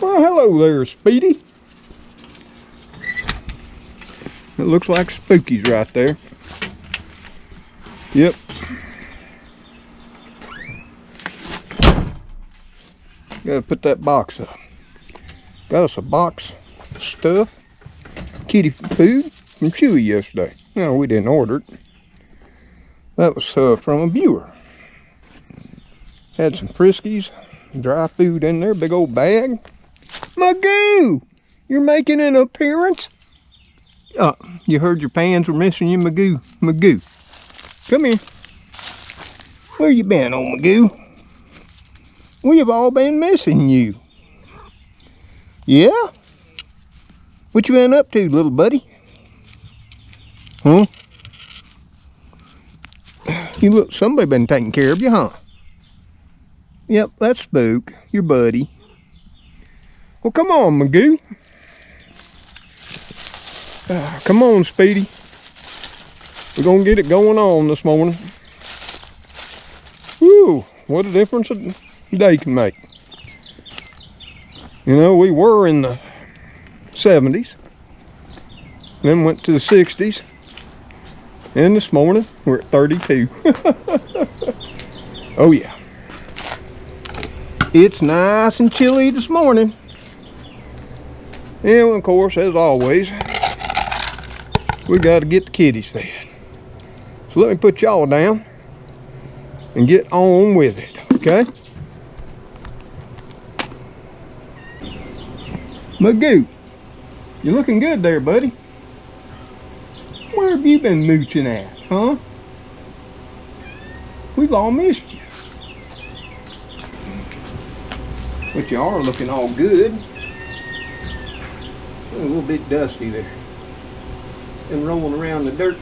Well, hello there, Speedy. It looks like Spooky's right there. Yep. Gotta put that box up. Got us a box of stuff. Kitty food from Chewy yesterday. No, we didn't order it. That was from a viewer. Had some Friskies, dry food in there, big old bag. Magoo! You're making an appearance? You heard your pans were missing you, Magoo. Magoo. Come here. Where you been, old Magoo? We have all been missing you. Yeah? What you been up to, little buddy? Huh? You look, somebody been taking care of you, huh? Yep, that's Spook, your buddy. Well, come on, Magoo. Come on, Speedy. We're gonna get it going on this morning. Whew, what a difference a day can make. You know, we were in the 70s, then went to the 60s, and this morning we're at 32. Oh yeah. It's nice and chilly this morning. And of course, as always, we got to get the kitties fed. So let me put y'all down and get on with it, okay? Magoo, you're looking good there, buddy. Where have you been mooching at, huh? We've all missed you. But you are looking all good. A little bit dusty there. And rolling around the dirt.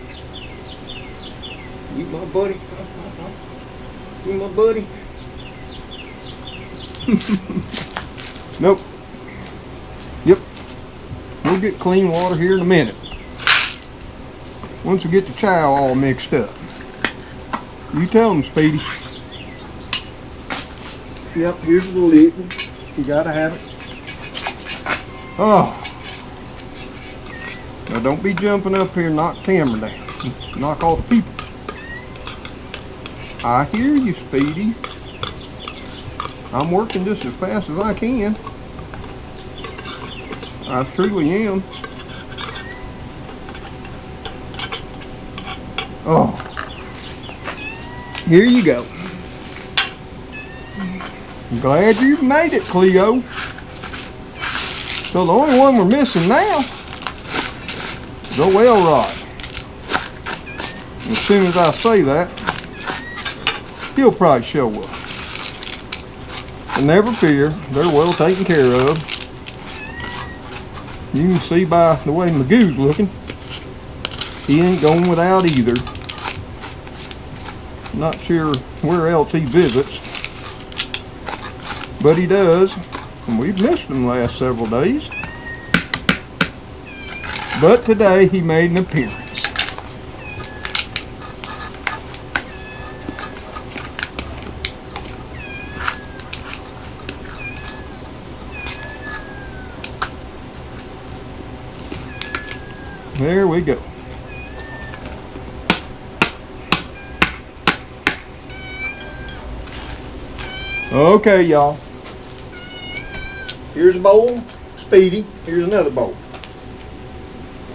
You my buddy. You my buddy. Nope. Yep. We'll get clean water here in a minute. Once we get the chow all mixed up. You tell them, Speedy. Yep, here's the lid. You gotta have it. Oh. Now don't be jumping up here and knock the camera down. Knock all the people. I hear you, Speedy. I'm working just as fast as I can. I truly am. Oh. Here you go. I'm glad you've made it, Cleo. So the only one we're missing now is the well rod. As soon as I say that, he'll probably show up. And never fear, they're well taken care of. You can see by the way Magoo's looking, he ain't going without either. Not sure where else he visits, but he does, and we've missed him the last several days. But today he made an appearance. There we go. Okay, y'all. Here's a bowl, Speedy. Here's another bowl.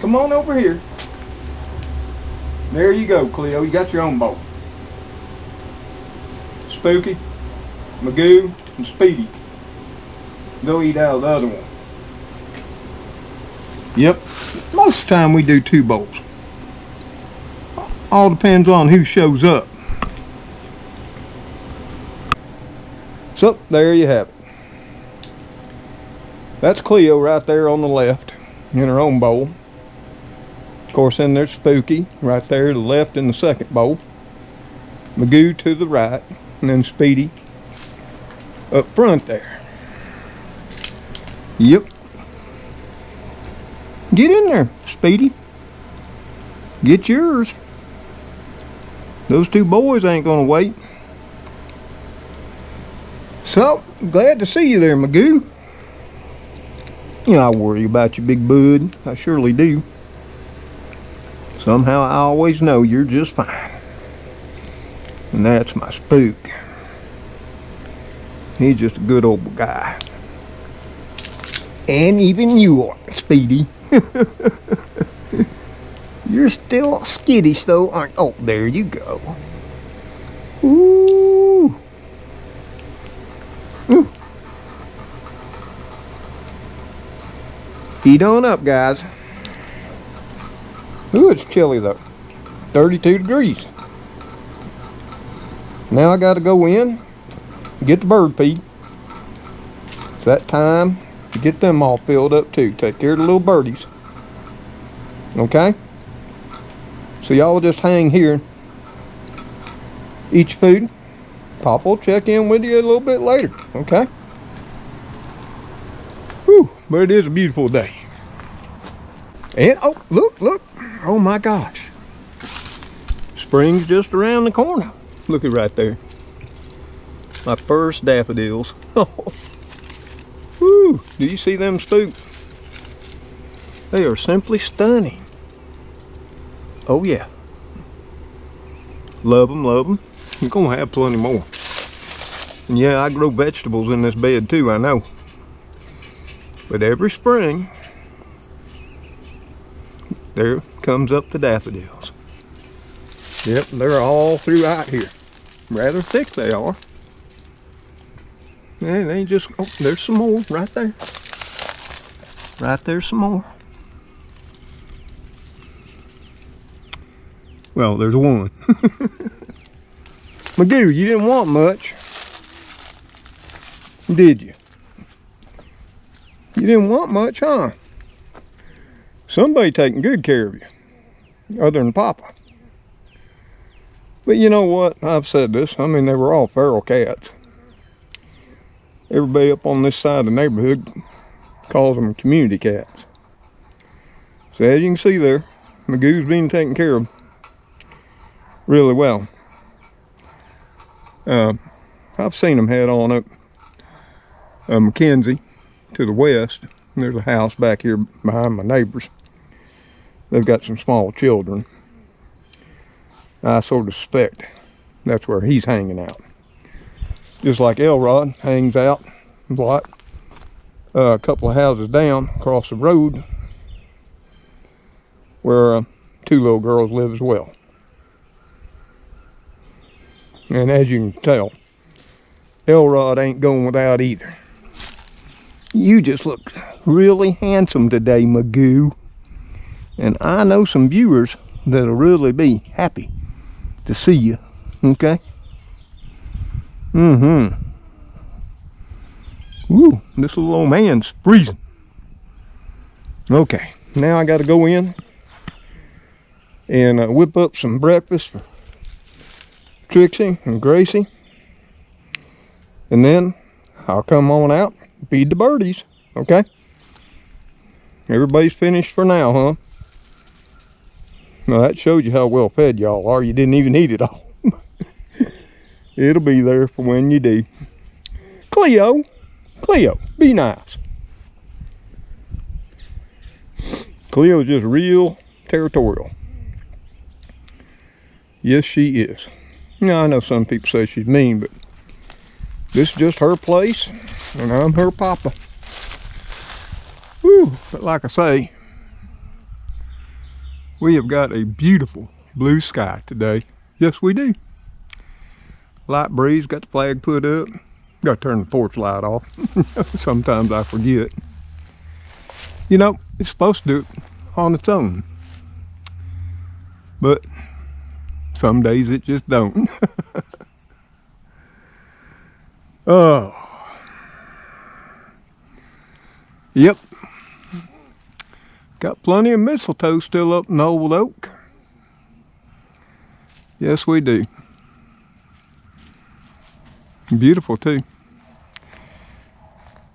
Come on over here. There you go, Cleo. You got your own bowl. Spooky, Magoo, and Speedy. Go eat out of the other one. Yep. Most of the time we do two bowls. All depends on who shows up. So, there you have it. That's Cleo right there on the left in her own bowl. Of course, then there's Spooky right there to the left in the second bowl. Magoo to the right, and then Speedy up front there. Yep. Get in there, Speedy. Get yours. Those two boys ain't gonna wait. So, glad to see you there, Magoo. You know, I worry about you, big bud. I surely do. Somehow I always know you're just fine. And that's my spook. He's just a good old guy. And even you are, Speedy. You're still skittish though, aren't you? Oh, there you go. Ooh. Ooh. Heat on up, guys. Ooh, it's chilly though. 32 degrees. Now I gotta go in, get the bird feed. It's that time to get them all filled up too. Take care of the little birdies. Okay? So y'all just hang here. Eat your food. Papa will check in with you a little bit later. Okay? Whew, but it is a beautiful day. And, oh, look. Oh my gosh. Spring's just around the corner. Look at right there. My first daffodils. Woo! Do you see them spook? They are simply stunning. Oh yeah. Love them, love them. You're gonna have plenty more. And yeah, I grow vegetables in this bed too, I know. But every spring, there comes up the daffodils. Yep, they're all throughout here. Rather thick they are. And they just, oh, there's some more right there. Right there's some more. Well, there's one. Magoo, you didn't want much, did you? You didn't want much, huh? Somebody taking good care of you, other than Papa. But you know what? I've said this. I mean, they were all feral cats. Everybody up on this side of the neighborhood calls them community cats. So as you can see there, Magoo's being taken care of really well. I've seen them head on up Mackenzie to the west. There's a house back here behind my neighbors. They've got some small children. I sort of suspect that's where he's hanging out. Just like Elrod hangs out a lot. A couple of houses down across the road where two little girls live as well. And as you can tell, Elrod ain't going without either. You just look really handsome today, Magoo. And I know some viewers that'll really be happy to see you, okay? Woo, this little old man's freezing. Okay, now I gotta go in and whip up some breakfast for Trixie and Gracie. And then I'll come on out and feed the birdies, okay? Everybody's finished for now, huh? Well, that shows you how well fed y'all are. You didn't even eat it all. It'll be there for when you do. Cleo, be nice. Cleo's just real territorial. Yes, she is. Now, I know some people say she's mean, but this is just her place, and I'm her papa. Whew, but like I say, we have got a beautiful blue sky today. Yes, we do. Light breeze, got the flag put up. Got to turn the porch light off. Sometimes I forget. You know, it's supposed to do it on its own. But some days it just don't. Oh. Yep. Got plenty of mistletoe still up in the old oak. Yes, we do. Beautiful too.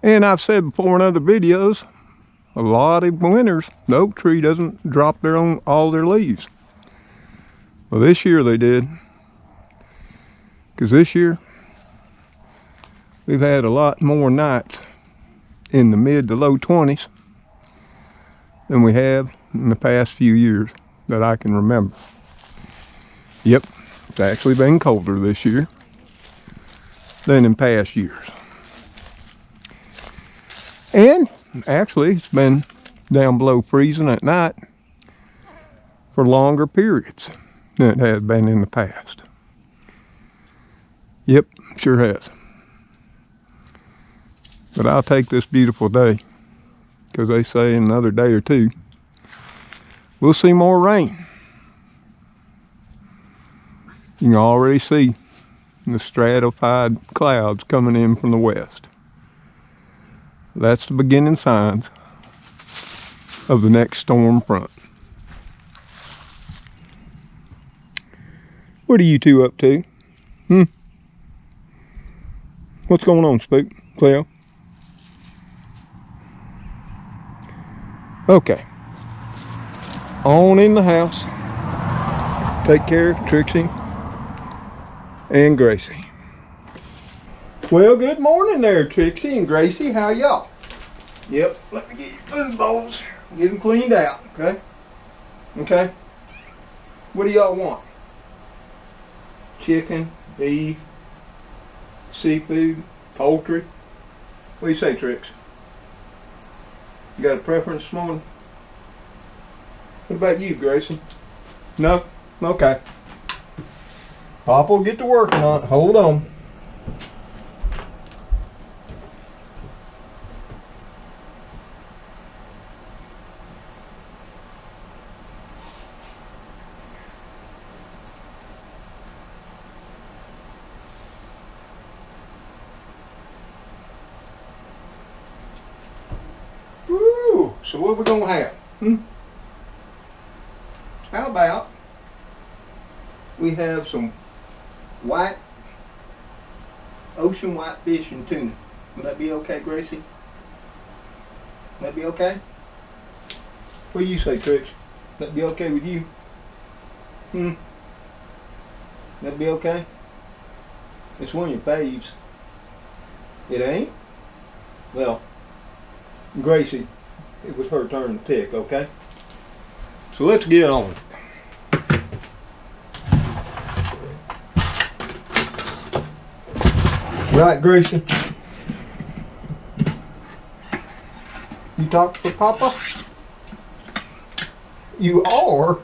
And I've said before in other videos, a lot of winters, the oak tree doesn't drop all their leaves. Well, this year they did. Because this year, we've had a lot more nights in the mid to low 20s than we have in the past few years that I can remember. Yep, it's actually been colder this year than in past years. And actually it's been down below freezing at night for longer periods than it has been in the past. Yep, sure has. But I'll take this beautiful day, because they say in another day or two we'll see more rain. You can already see the stratified clouds coming in from the west. That's the beginning signs of the next storm front. What are you two up to? What's going on, Spook? Cleo? Okay. On in the house. Take care of Trixie and Gracie. Well, good morning there, Trixie and Gracie. How y'all? Yep, let me get your food bowls. Get them cleaned out, okay? Okay? What do y'all want? Chicken, beef, seafood, poultry? What do you say, Trix? You got a preference this morning? What about you, Gracie? No? Okay. Papa will get to working on it. Hold on. Woo! So what we gonna have? How about we have some white, ocean white fish and tuna? Would that be okay, Gracie? Would that be okay? What do you say, Trix? Would that be okay with you? That'd be okay? It's one of your faves. It ain't? Well, Gracie, it was her turn to pick, okay? So let's get on. Right, Gracie? You talk for Papa? You are?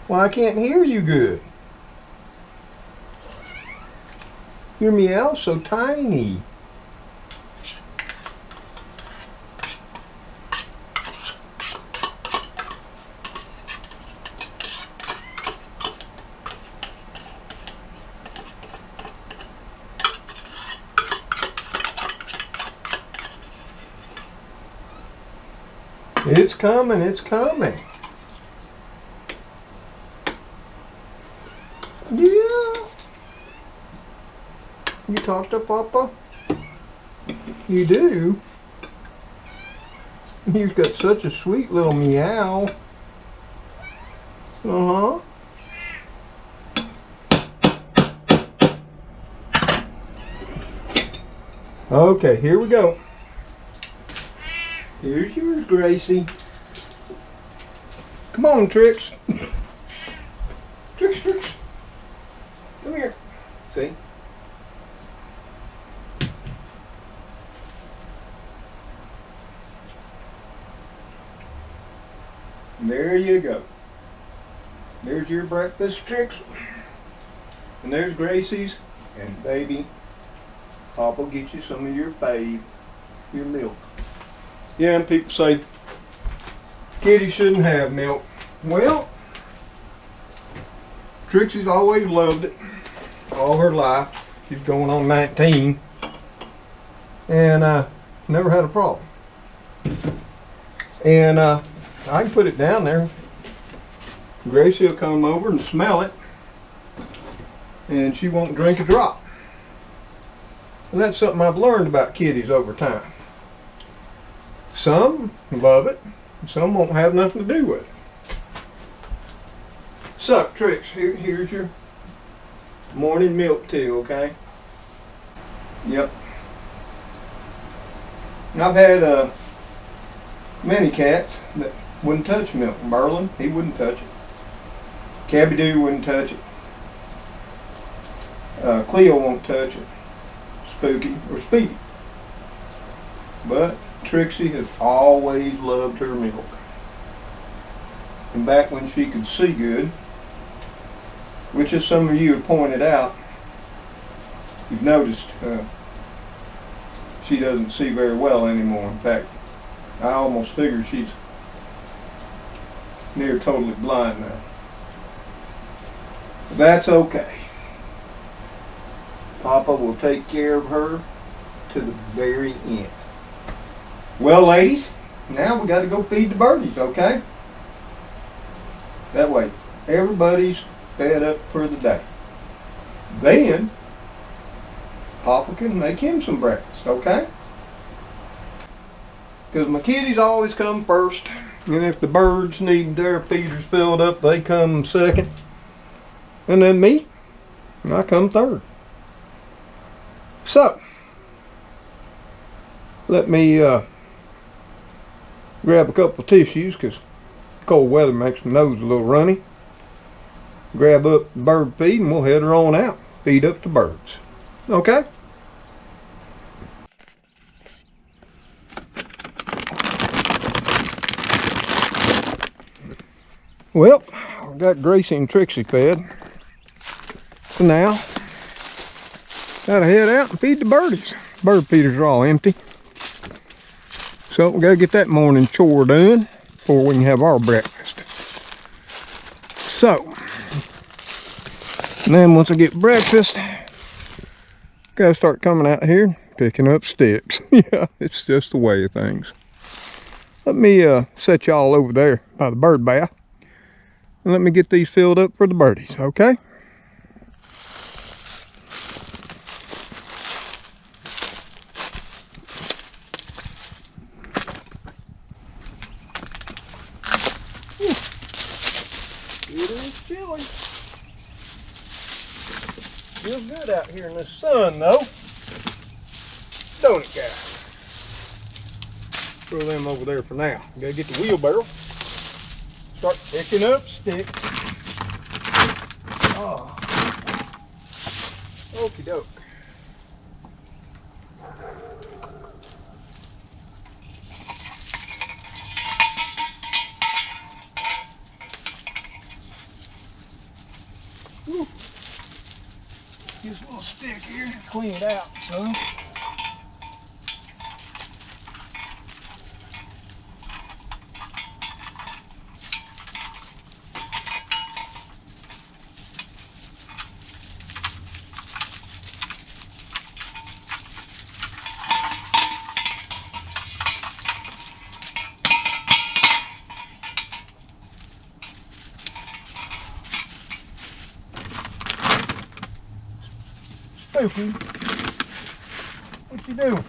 Well, I can't hear you good. Your meow's so tiny. It's coming, it's coming. Yeah. You talk to Papa? You do? You've got such a sweet little meow. Uh-huh. Okay, here we go. Here's yours, Gracie. Come on, Trix. Trix, Trix. Come here. See? There you go. There's your breakfast, Trix. And there's Gracie's. And baby, Papa will get you some of your fave, your milk. Yeah, and people say Kitty shouldn't have milk. Well, Trixie's always loved it all her life. She's going on 19 and never had a problem. And I can put it down there. Gracie will come over and smell it and she won't drink a drop. And that's something I've learned about kitties over time. Some love it, some won't have nothing to do with it. Suck, Trix, here's your morning milk too, okay? Yep. I've had many cats that wouldn't touch milk. Merlin, he wouldn't touch it. Cabby-Doo wouldn't touch it. Cleo won't touch it. Spooky or Speedy. But Trixie has always loved her milk. And back when she could see good, which as some of you have pointed out, you've noticed she doesn't see very well anymore. In fact, I almost figure she's near totally blind now. But that's okay. Papa will take care of her to the very end. Well, ladies, now we got to go feed the birdies, okay? That way, everybody's fed up for the day. Then, Papa can make him some breakfast, okay? Because my kitties always come first. And if the birds need their feeders filled up, they come second. And then me, I come third. So, let me grab a couple of tissues because cold weather makes my nose a little runny. Grab up the bird feed and we'll head her on out. Feed up the birds. Okay? Well, I've got Gracie and Trixie fed. So now, gotta head out and feed the birdies. Bird feeders are all empty. So we gotta get that morning chore done before we can have our breakfast. So, and then once I get breakfast, gotta start coming out here picking up sticks. Yeah, it's just the way of things. Let me set y'all over there by the bird bath. And let me get these filled up for the birdies, okay? It is chilly. Feels good out here in the sun, though. Don't it, guys? Throw them over there for now. Gotta get the wheelbarrow. Start picking up sticks. Oh. Okie doke. Use a little stick here to clean it out, son. Spooky, what you doing?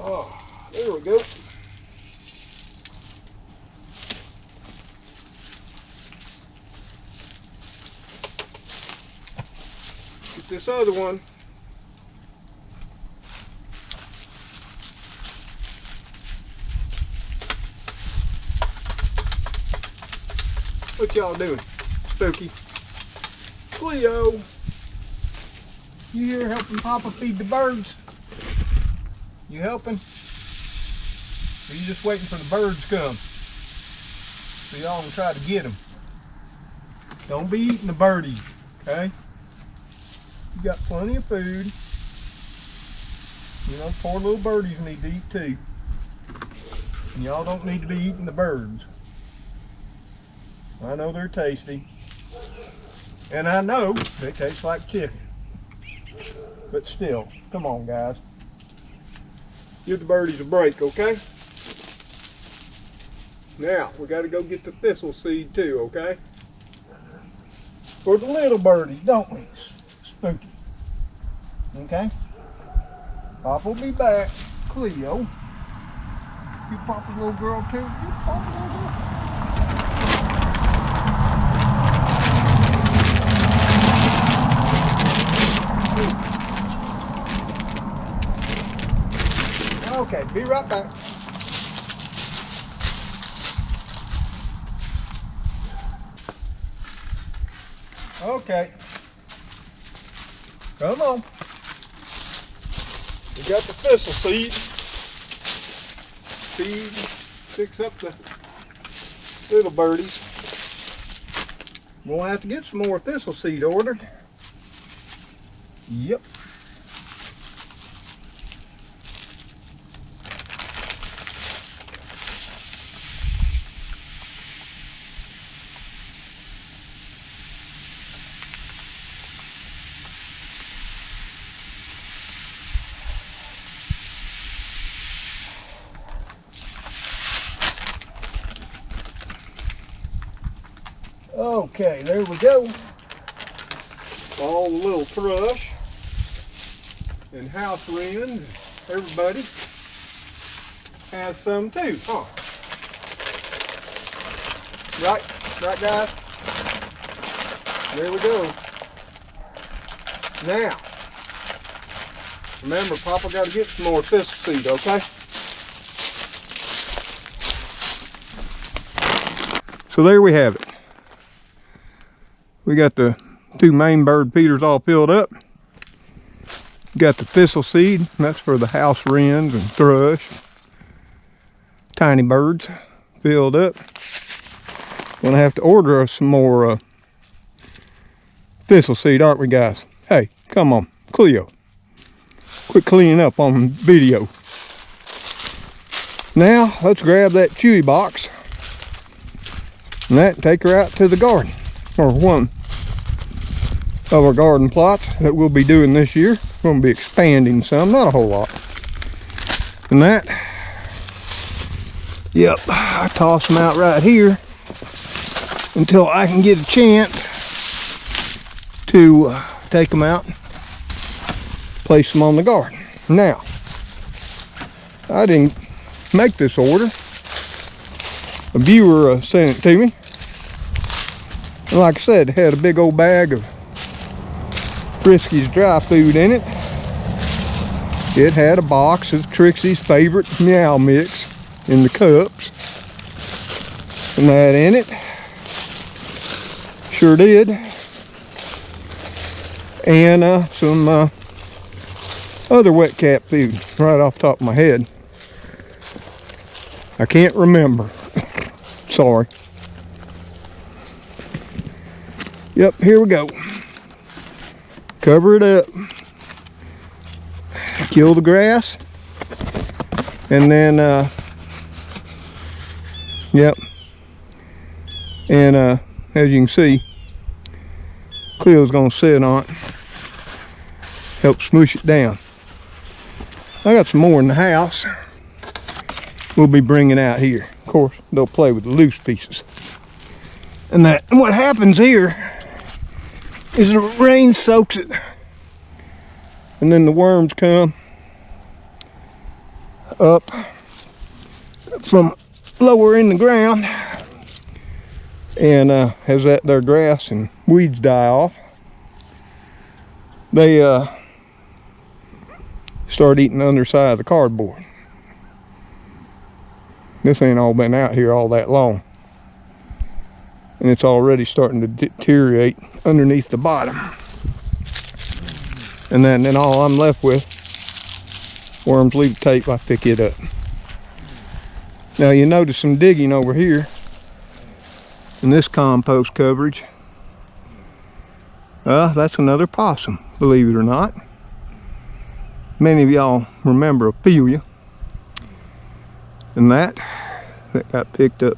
Oh, there we go. Get this other one. What y'all doing? Spooky. Cleo, you here helping Papa feed the birds? You helping? Or you just waiting for the birds to come? So y'all can try to get them. Don't be eating the birdies, okay? You got plenty of food. You know, poor little birdies need to eat too. And y'all don't need to be eating the birds. I know they're tasty. And I know they taste like chicken. But still, come on guys. Give the birdies a break, okay? Now, we gotta go get the thistle seed too, okay? for the little birdies, don't we? Spooky. Okay? Papa will be back. Cleo. You Papa's little girl too? You Papa's little girl? Okay, be right back. Okay. Come on. We got the thistle seed. Fix up the little birdies. We'll have to get some more thistle seed ordered. Yep. Okay, there we go. All the little thrush and house wrens, everybody has some too, huh? Right guys? There we go. Now, remember Papa got to get some more thistle seed, okay? So there we have it. We got the 2 main bird feeders all filled up. Got the thistle seed, that's for the house wrens and thrush, tiny birds, filled up. Gonna have to order us some more thistle seed, aren't we guys? Hey, come on, Cleo. Quit cleaning up on video. Now, let's grab that chewy box and that and take her out to the garden. Or one of our garden plots that we'll be doing this year. We're going to be expanding some, not a whole lot. And that, yep, I toss them out right here until I can get a chance to take them out, place them on the garden. Now, I didn't make this order. A viewer sent it to me. And like I said, it had a big old bag of Frisky's dry food in it. It had a box of Trixie's favorite meow mix in the cups. And that in it. Sure did. And some other wet cat food right off the top of my head. I can't remember. Sorry. Yep, here we go. Cover it up. Kill the grass. And then, yep. And as you can see, Cleo's gonna sit on it. Help smoosh it down. I got some more in the house. We'll be bringing out here. Of course, they'll play with the loose pieces. And that, and what happens here is the rain soaks it, and then the worms come up from lower in the ground, and as that their grass and weeds die off, they start eating the underside of the cardboard. This ain't all been out here all that long, and it's already starting to deteriorate underneath the bottom. And then all I'm left with, worms leave tape, I pick it up. Now you notice some digging over here in this compost coverage. That's another possum, believe it or not. Many of y'all remember Ophelia. And that got picked up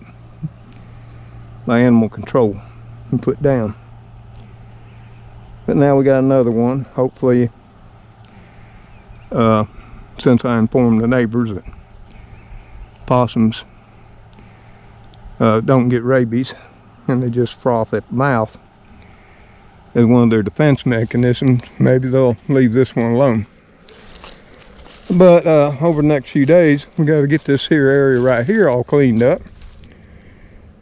by animal control and put down. But now we got another one. Hopefully, since I informed the neighbors that possums don't get rabies and they just froth at the mouth, as one of their defense mechanisms. Maybe they'll leave this one alone. But over the next few days, we got to get this here area right here all cleaned up.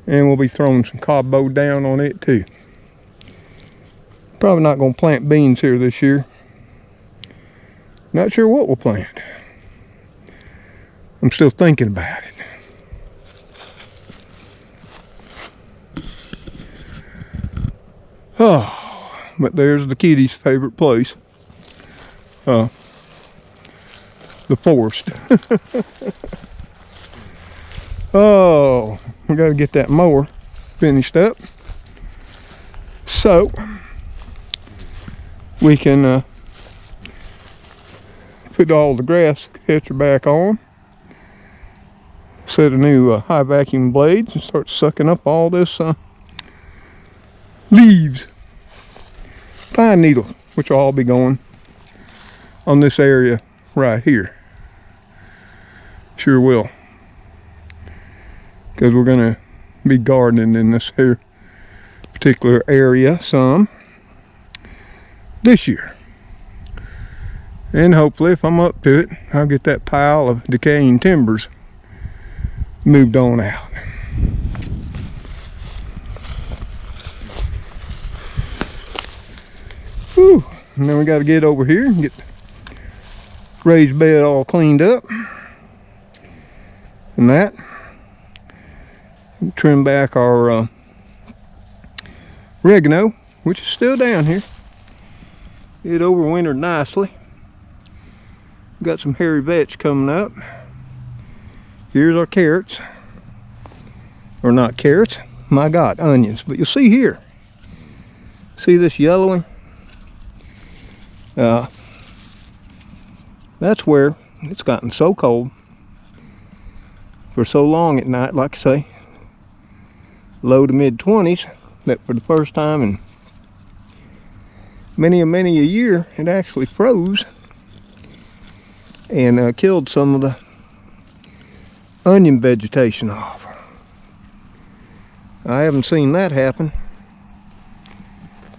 And we'll be throwing some cobbo down on it too. Probably not going to plant beans here this year. Not sure what we'll plant. I'm still thinking about it. Oh, but there's the kitties' favorite place. The forest. Oh, we got to get that mower finished up so we can put all the grass catcher back on, set a new high vacuum blades, and start sucking up all this leaves, pine needles, which will all be going on this area right here. Sure will, because we're gonna be gardening in this here particular area some this year. And hopefully, if I'm up to it, I'll get that pile of decaying timbers moved on out. Whew. And then we got to get over here and get the raised bed all cleaned up. And that. Trim back our oregano, which is still down here. It overwintered nicely. Got some hairy vetch coming up. Here's our carrots. Or not carrots, my God, onions. But you'll see here. See this yellowing? That's where it's gotten so cold for so long at night, like I say, low to mid 20s, that for the first time in many a year, it actually froze and killed some of the onion vegetation off. I haven't seen that happen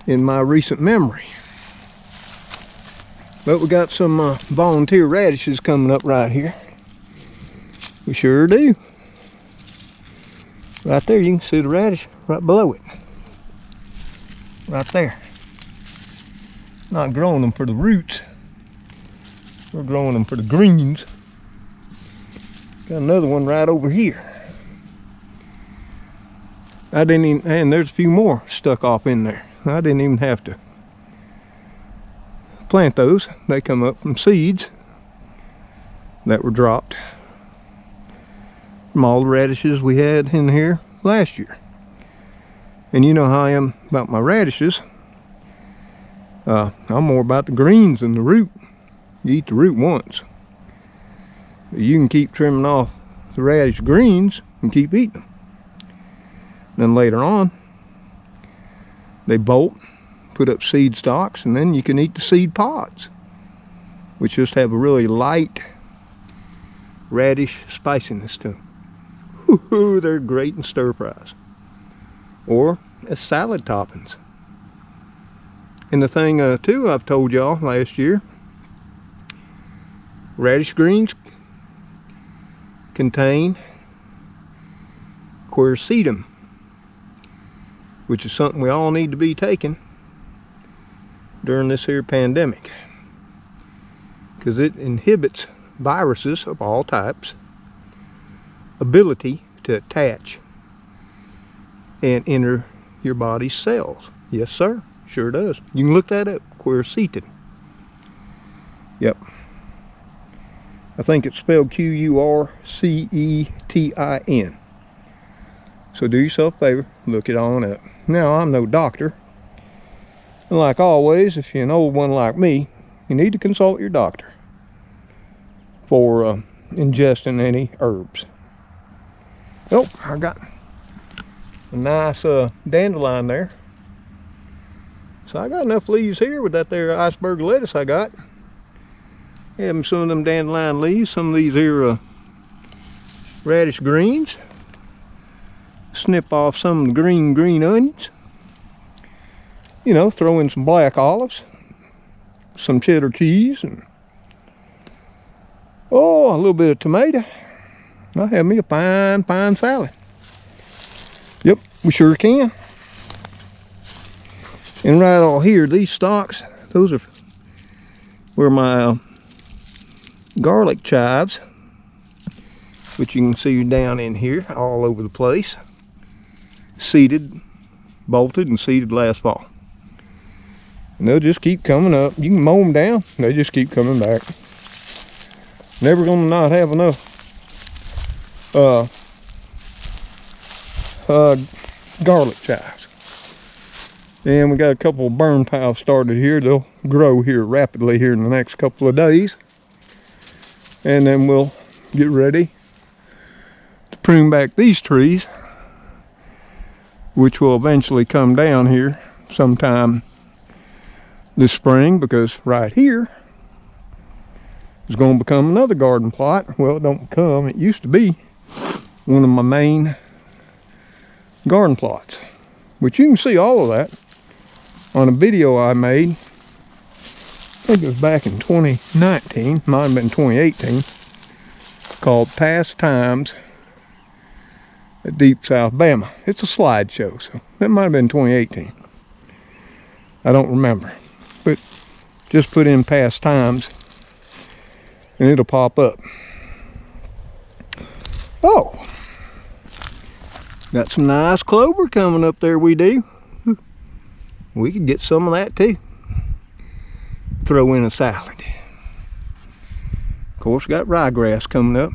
in my recent memory. But we got some volunteer radishes coming up right here. We sure do. Right there, you can see the radish right below it. Right there. Not growing them for the roots. We're growing them for the greens. Got another one right over here. I didn't even, and there's a few more stuck off in there. I didn't even have to plant those. They come up from seeds that were dropped from all the radishes we had in here last year. And you know how I am about my radishes. I'm more about the greens than the root. You eat the root once. You can keep trimming off the radish greens and keep eating them. Then later on, they bolt, put up seed stalks, and then you can eat the seed pods, which just have a really light radish spiciness to them. Woo-hoo, they're great in stir fries or as salad toppings. And the thing too, I've told y'all last year, radish greens contain quercetin, which is something we all need to be taking during this here pandemic, because it inhibits viruses of all types ability to attach and enter your body's cells. Yes sir, sure does. You can look that up, quercetin. Yep, I think it's spelled Q-U-R-C-E-T-I-N. So do yourself a favor, look it on up. Now, I'm no doctor. And like always, if you're an old one like me, you need to consult your doctor for ingesting any herbs. Oh, I got a nice dandelion there. So I got enough leaves here with that there iceberg lettuce I got. Having some of them dandelion leaves, some of these here radish greens. Snip off some of the green onions. you know, throw in some black olives, some cheddar cheese, and a little bit of tomato. I'll have me a fine salad. Yep, we sure can. And right all here, these stalks, those are where my garlic chives, which you can see down in here all over the place, seeded, bolted and seeded last fall. And they'll just keep coming up. You can mow them down, they just keep coming back. Never gonna not have enough garlic chives. And we got a couple of burn piles started here. They'll grow here rapidly here in the next couple of days. And then we'll get ready to prune back these trees, which will eventually come down here sometime this spring, because right here is going to become another garden plot. Well, it don't become, it used to be one of my main garden plots, which you can see all of that on a video I made. I think it was back in 2019, might have been 2018, called Past Times at Deep South Bama. It's a slideshow, so that might have been 2018. I don't remember, but just put in Past Times and it'll pop up. Oh, got some nice clover coming up there, we do. We could get some of that too. Throw in a salad. Of course, got ryegrass coming up.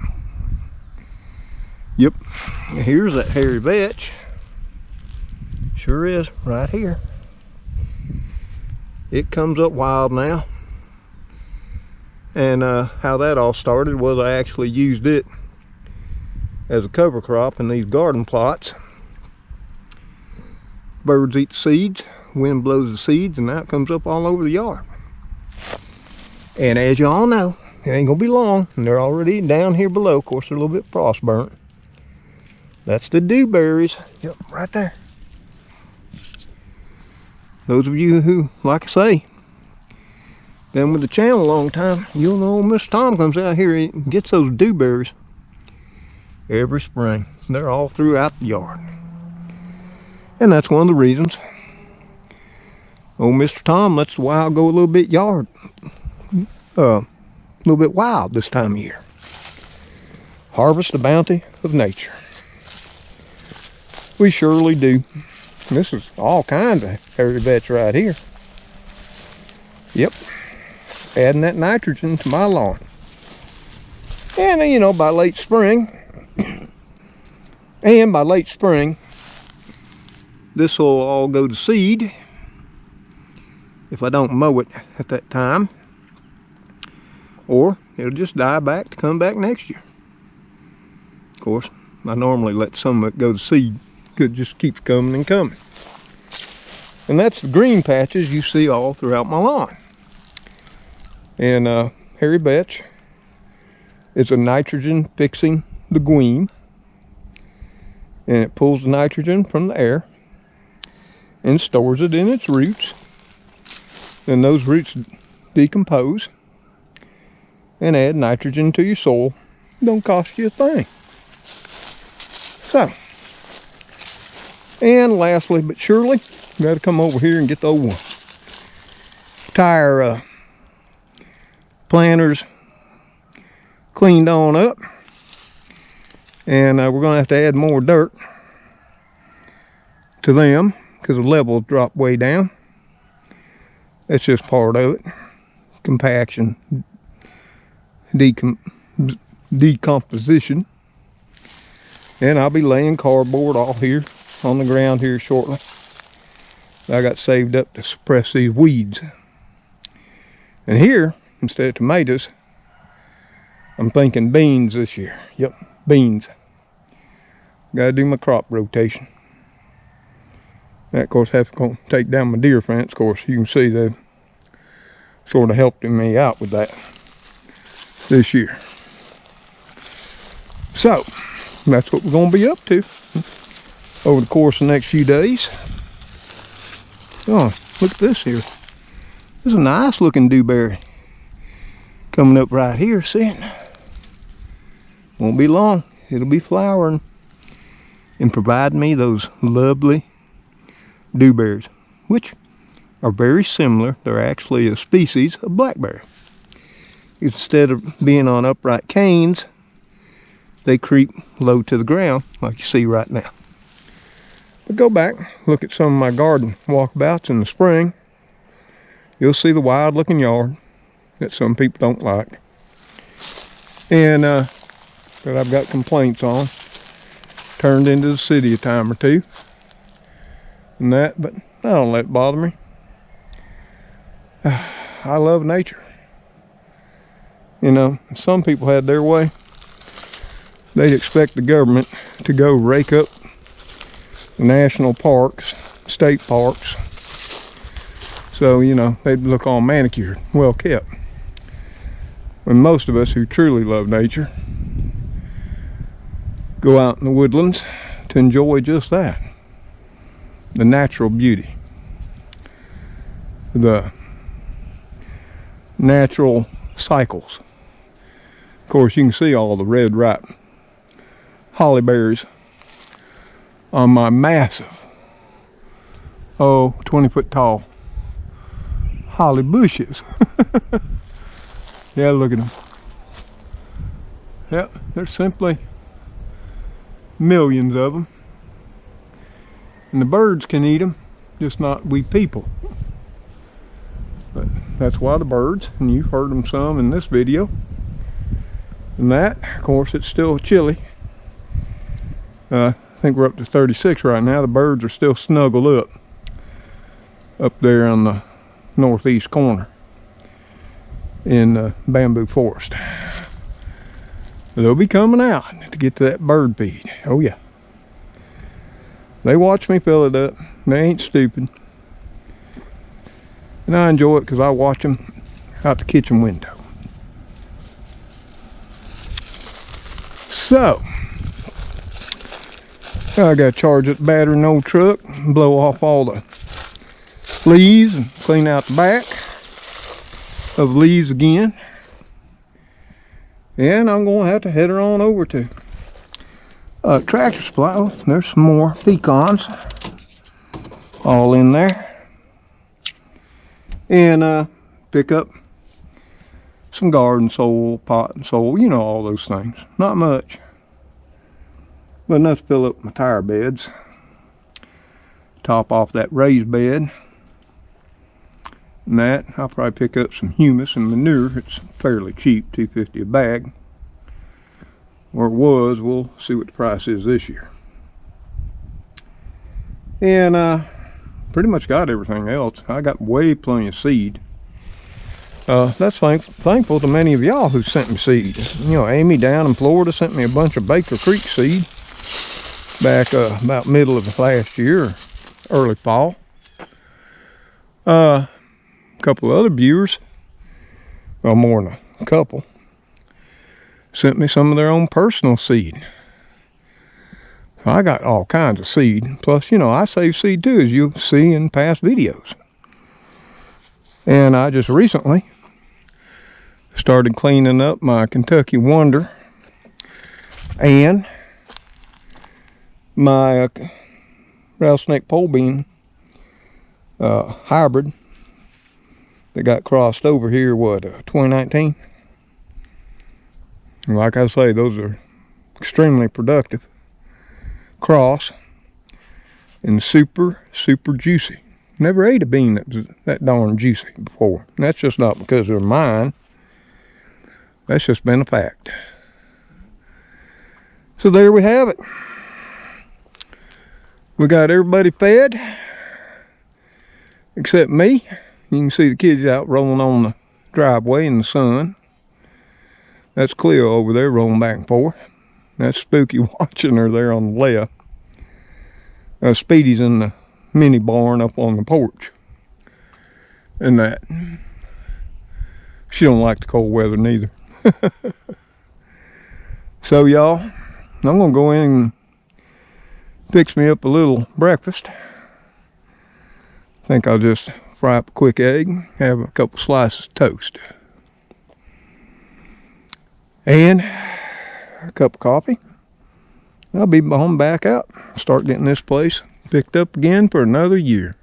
Yep, here's that hairy vetch. Sure is, right here. It comes up wild now. And how that all started was I actually used it as a cover crop in these garden plots. Birds eat the seeds, wind blows the seeds, and now it comes up all over the yard. And as you all know, it ain't gonna be long, and they're already down here below. Of course, they're a little bit frost burnt. That's the dewberries. Yep, right there. Those of you who, like I say, been with the channel a long time, you'll know Mr. Tom comes out here and gets those dewberries every spring. They're all throughout the yard. And that's one of the reasons old Mr. Tom lets the wild go a little bit a little bit wild this time of year. Harvest the bounty of nature. We surely do. This is all kinds of hairy vetch right here. Yep, adding that nitrogen to my lawn. And you know, by late spring, this will all go to seed if I don't mow it at that time, or it'll just die back to come back next year. Of course, I normally let some of it go to seed. It just keeps coming and coming. And that's the green patches you see all throughout my lawn. And hairy vetch is a nitrogen fixing legume, and it pulls the nitrogen from the air and stores it in its roots. Then those roots decompose and add nitrogen to your soil. It don't cost you a thing. So, and lastly but surely, got to come over here and get the old tire planters cleaned on up. And we're going to have to add more dirt to them because the level dropped way down. That's just part of it. Compaction, decomposition. And I'll be laying cardboard all here on the ground here shortly. I got saved up to suppress these weeds. And here, instead of tomatoes, I'm thinking beans this year. Yep, beans. Gotta do my crop rotation. That, of course, have to take down my deer fence. Of course, you can see they sort of helped me out with that this year. So, that's what we're going to be up to over the course of the next few days. Oh, look at this here. This is a nice looking dewberry coming up right here, see it? Won't be long, it'll be flowering and providing me those lovely dewberries, which are very similar. They're actually a species of blackberry. Instead of being on upright canes, they creep low to the ground like you see right now. But go back, look at some of my garden walkabouts in the spring. You'll see the wild looking yard that some people don't like. And that I've got complaints on. Turned into the city a time or two. And that, but I don't let it bother me. I love nature. You know, if some people had their way, they'd expect the government to go rake up the national parks, state parks. So, you know, they'd look all manicured, well kept. When most of us who truly love nature go out in the woodlands to enjoy just that. The natural beauty. The natural cycles. Of course, you can see all the red ripe holly berries on my massive, 20-foot tall holly bushes. Yeah, look at them. Yep, there's simply millions of them. And the birds can eat them, just not we people. But that's why the birds, and you've heard them some in this video. And that, of course, it's still chilly. I think we're up to 36 right now. The birds are still snuggled up there on the northeast corner in the bamboo forest. They'll be coming out to get to that bird feed. Oh yeah. They watch me fill it up. They ain't stupid. And I enjoy it because I watch them out the kitchen window. So, I got to charge up the battery in the old truck, blow off all the leaves and clean out the back of the leaves again. And I'm going to have to head her on over to Tractor Supply. Oh, there's some more pecans all in there. And pick up some garden soil, pot and soil, you know, all those things. Not much, but enough to fill up my tire beds. Top off that raised bed. And that, I'll probably pick up some humus and manure. It's fairly cheap, $2.50 a bag. Or it was. We'll see what the price is this year. And pretty much got everything else. I got way plenty of seed. That's thankful to many of y'all who sent me seed. You know, Amy down in Florida sent me a bunch of Baker Creek seed back about middle of last year, early fall. A couple of other viewers, well, more than a couple, sent me some of their own personal seed. So I got all kinds of seed. Plus, you know, I save seed too, as you'll see in past videos. And I just recently started cleaning up my Kentucky Wonder and my rattlesnake pole bean hybrid that got crossed over here, 2019. And like I say, those are extremely productive cross and super juicy. Never ate a bean that was that darn juicy before. And that's just not because they're mine. That's just been a fact. So there we have it. We got everybody fed except me. You can see the kids out rolling on the driveway in the sun. That's Cleo over there rolling back and forth. That's Spooky watching her there on the left. Speedy's in the mini barn up on the porch. And that. She don't like the cold weather neither. So y'all, I'm gonna go in and fix me up a little breakfast think I'll just fry up a quick egg, have a couple slices of toast, and a cup of coffee. I'll be home back out, start getting this place picked up again for another year.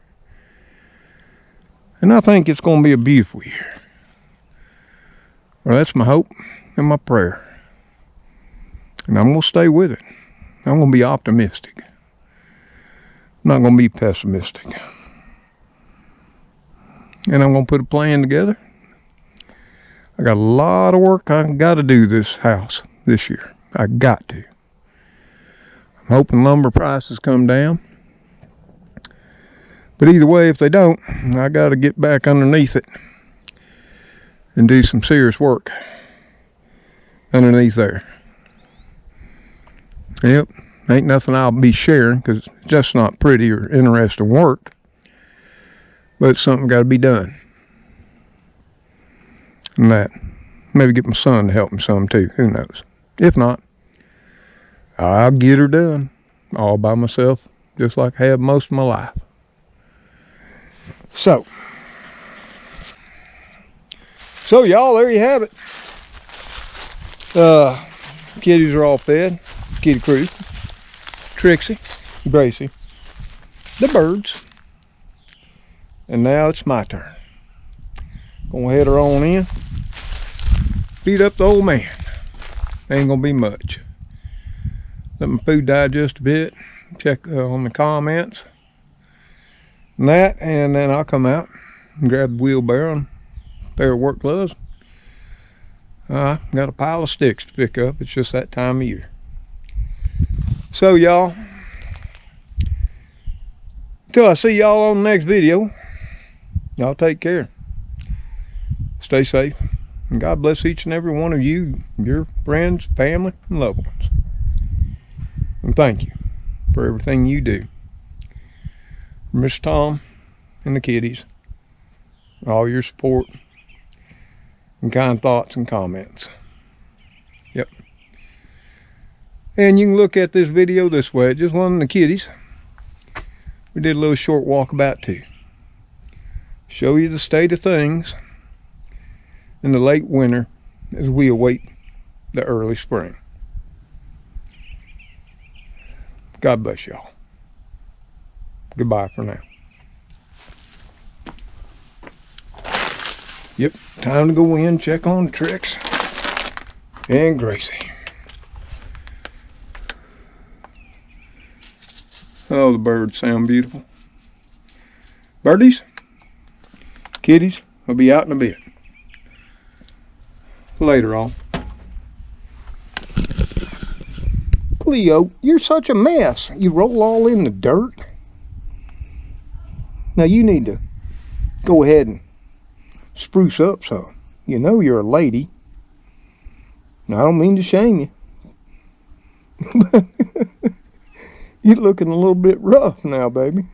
And I think it's going to be a beautiful year. Well, that's my hope and my prayer. And I'm going to stay with it. I'm going to be optimistic. I'm not going to be pessimistic. And I'm going to put a plan together. I got a lot of work I got to do this house this year. I got to. I'm hoping lumber prices come down. But either way, if they don't, I got to get back underneath it and do some serious work underneath there. Yep, ain't nothing I'll be sharing because it's just not pretty or interesting work. But it's something got to be done. And that, maybe get my son to help me some too, who knows. If not, I'll get her done all by myself, just like I have most of my life. So y'all, there you have it. Kitties are all fed. Kitty Krew, Trixie, Gracie, the birds. And now it's my turn. Gonna head her on in. Feed up the old man. Ain't gonna be much. Let my food digest a bit. Check on the comments. And that, and then I'll come out and grab the wheelbarrow and a pair of work gloves. Got a pile of sticks to pick up. It's just that time of year. So y'all, until I see y'all on the next video, y'all take care. Stay safe. And God bless each and every one of you, your friends, family, and loved ones. And thank you for everything you do. Mr. Tom and the Kitties, all your support and kind thoughts and comments. Yep. And you can look at this video this way. It just wasn't the Kitties. We did a little short walkabout too. Show you the state of things in the late winter as we await the early spring. God bless y'all. Goodbye for now. Yep, time to go in, check on Trix and Gracie. Oh, the birds sound beautiful. Birdies, kitties will be out in a bit. Later on. Cleo, you're such a mess. You roll all in the dirt. Now you need to go ahead and spruce up some. You know you're a lady. Now, I don't mean to shame you. You're looking a little bit rough now, baby.